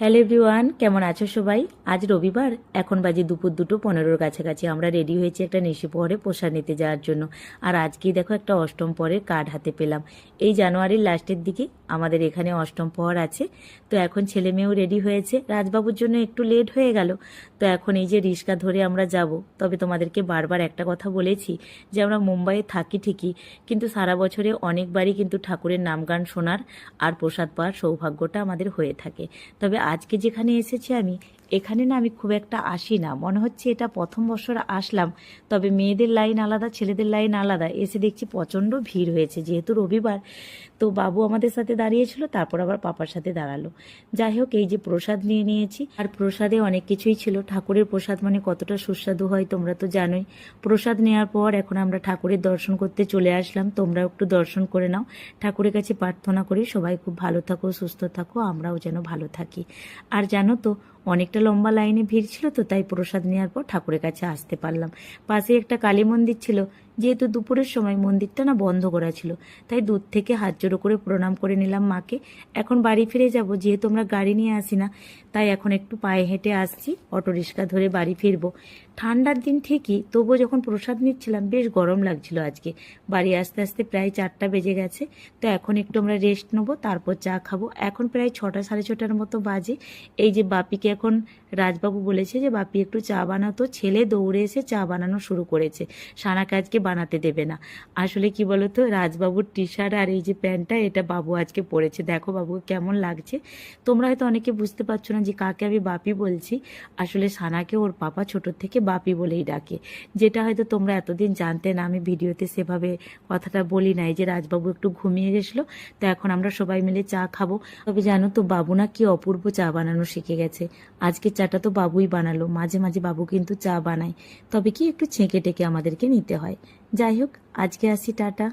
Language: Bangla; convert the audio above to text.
হ্যালো এভরিওয়ান, কেমন আছো সবাই? আজ রবিবার, এখন বাজে দুপুর 2:15 কাছাকাছি। আমরা রেডি হয়েছি একটা নিশিপ্রহরে প্রসাদ নিতে যাওয়ার জন্য। আর আজকেই দেখো একটা অষ্টম প্রহরের কার্ড হাতে পেলাম। এই জানুয়ারির লাস্টের দিকে আমাদের এখানে অষ্টম প্রহর আছে। তো এখন ছেলে মেয়েও রেডি হয়েছে। রাজবাবুর জন্য একটু লেট হয়ে গেল। তো এখন এই যে রিক্সা ধরে আমরা যাব। তবে তোমাদেরকে বারবার একটা কথা বলেছি যে আমরা মুম্বাইয়ে থাকি ঠিকই, কিন্তু সারা বছরে অনেকবারই কিন্তু ঠাকুরের নামগান শোনার আর প্রসাদ পাওয়ার সৌভাগ্যটা আমাদের হয়ে থাকে। তবে আজকে যেখানে এসেছি এখানে না আমি খুব একটা আসি না, মনে হচ্ছে এটা প্রথম বছর আসলাম। তবে মেয়েদের লাইন আলাদা, ছেলেদের লাইন আলাদা। এসে দেখছি প্রচণ্ড ভিড় হয়েছে, যেহেতু রবিবার। তো বাবু আমাদের সাথে দাঁড়িয়েছিল, তারপর আবার পাপার সাথে দাঁড়ালো। যাই হোক, এই যে প্রসাদ নিয়ে নিয়েছি, আর প্রসাদে অনেক কিছুই ছিল। ঠাকুরের প্রসাদ মানে কতটা সুস্বাদু হয় তোমরা তো জানোই। প্রসাদ নেওয়ার পর এখন আমরা ঠাকুরের দর্শন করতে চলে আসলাম। তোমরাও একটু দর্শন করে নাও। ঠাকুরের কাছে প্রার্থনা করি সবাই খুব ভালো থাকো, সুস্থ থাকো, আমরাও যেন ভালো থাকি। আর জানো তো, অনেকটা লম্বা লাইনে ভিড় ছিল, তো তাই প্রসাদ নেওয়ার পর ঠাকুরের কাছে আসতে পারলাম। পাশে একটা কালী মন্দির ছিল, যেহেতু দুপুরের সময় মন্দিরটা না বন্ধ করা ছিল, তাই দূর থেকে হাত জোড়ো করে প্রণাম করে নিলাম মাকে। এখন বাড়ি ফিরে যাব, যেহেতু আমরা গাড়ি নিয়ে আসি না, তাই এখন একটু পায়ে হেঁটে আসছি, অটো রিক্সা ধরে বাড়ি ফিরবো। ঠান্ডার দিন ঠিকই, তবুও যখন প্রসাদ নিচ্ছিলাম বেশ গরম লাগছিল আজকে। বাড়ি আসতে আসতে প্রায় 4টা বেজে গেছে। তো এখন একটু আমরা রেস্ট নেবো, তারপর চা খাবো। এখন প্রায় 6টা সাড়ে 6টার মতো বাজে। এই যে বাপিকে এখন রাজবাবু বলেছে যে বাপি একটু চা বানাতো, ছেলে দৌড়ে এসে চা বানানো শুরু করেছে। সানাকে আজকে বানাতে দেবে না। আসলে কি বলতো, রাজবাবুর টি শার্ট আর এই যে প্যান্টটা, এটা বাবু আজকে পরেছে। দেখো বাবু কেমন লাগছে। তোমরা হয়তো অনেকে বুঝতে পারছো না যে কাকে আমি বাপি বলছি। আসলে সানাকে ওর পাপা ছোট থেকে বাপি বলেই ডাকে, যেটা হয়তো তোমরা এতদিন জানতে না। আমি ভিডিওতে সেভাবে কথাটা বলি নাই। যে রাজবাবু একটু ঘুমিয়ে গেছিলো, তো এখন আমরা সবাই মিলে চা খাবো। তবে জানো তো, বাবু না কি অপূর্ব চা বানানো শিখে গেছে। আজকে চাটা তো বাবুই বানালো। মাঝে মাঝে বাবু কিন্তু চা বানায়, তবে কি একটু ছেঁকে টেকে আমাদেরকে নিতে হয়। যাই হোক, আজকে আসি, টাটা।